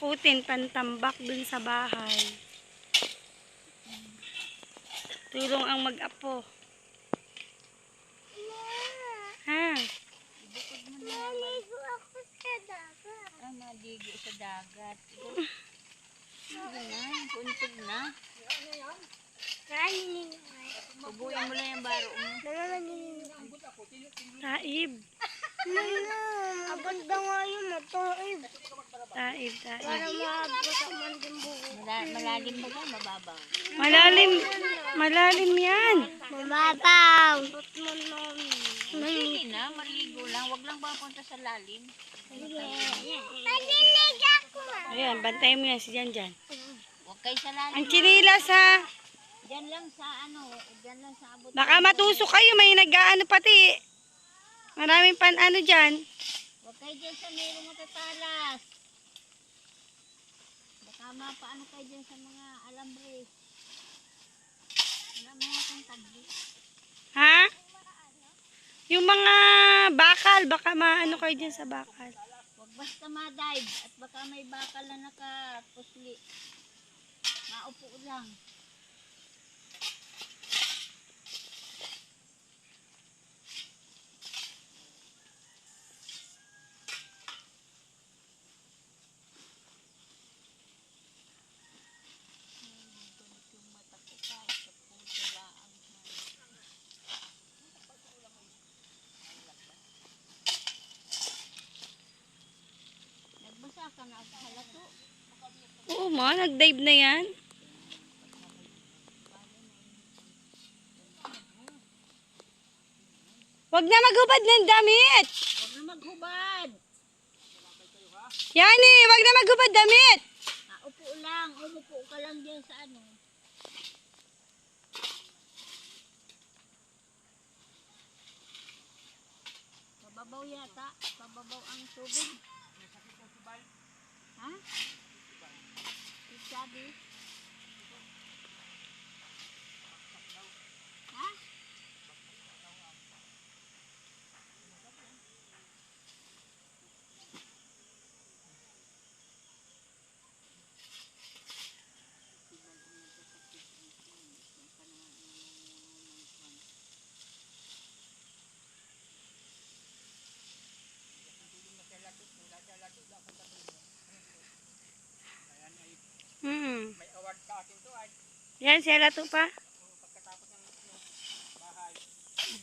takutin, pantambak dun sa bahay. Tulong ang mag-apo. Ha? Ibukod mo na. Maligo ako sa dagat. Ah, maligo sa dagat. Sige na, puntog na. Pubuyan mo lang yung baro mo. Taib. Abot na nga yun, mataib. Taib, taib. Para maabot ang mandimbuho. Malalim ba ba? Mababaw. Malalim. Malalim yan. Mababaw. Abot mo namin. Sige na, maligo lang. Huwag lang ba punta sa lalim. Palilig ako. Ayan, bantayan mo yan si Janjan. Huwag kayo sa lalim. Ang chinilas ha. Diyan lang sa ano, diyan lang sa abot. Baka matusok kayo, may nag-aano pati. Maraming pan-ano dyan. Huwag kayo dyan sa mayroong matatalas. Baka mapaano kayo dyan sa mga alambre. Wala mga kang tabli. Ha? Yung mga bakal, baka maano kayo dyan sa bakal. Huwag basta ma-dive at baka may bakal na nakapusli. Maupo lang. Nagbasa ka na sa halato. Oo ma, nag-dive na yan. Wag na maghubad ng damit. Huwag na maghubad. Yani, wag na maghubad damit. Upo lang. Umupo ka lang dyan sa ano. Pababaw yata. Pababaw ang tubig. Ha? Sabi? Ha? May award sa akin to ay. Yan, sila to pa. Pagkatapos ng bahay,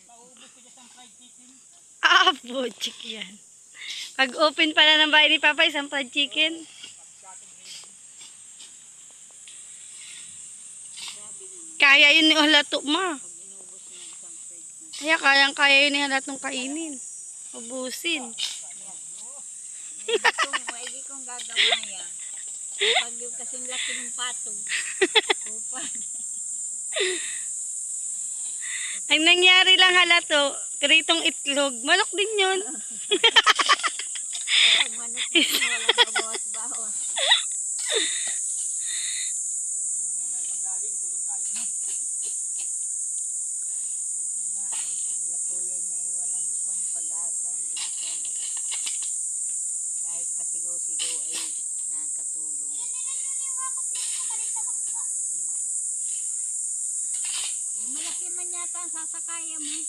maubos ko dyan sa fried chicken. Ah, butchik yan. Pag open pala ng bahay ni Papa, isang fried chicken. Kaya yun ni Halato, ma. Kaya kayang-kaya yun ni Halatong kainin. Ubusin. Hindi kong gagamaya. Pag yung kasing laki ng patong. Upan. Ang nangyari lang Halato, kritong itlog. Manok din yun. Pag manok din, walang kabawas-bawas. Wala ay sila kuya niya ay walang pag-asa na ibitan. Kahit pasigaw-sigaw ay nakatulong. Yung malaki man yata ang sasakayan mo.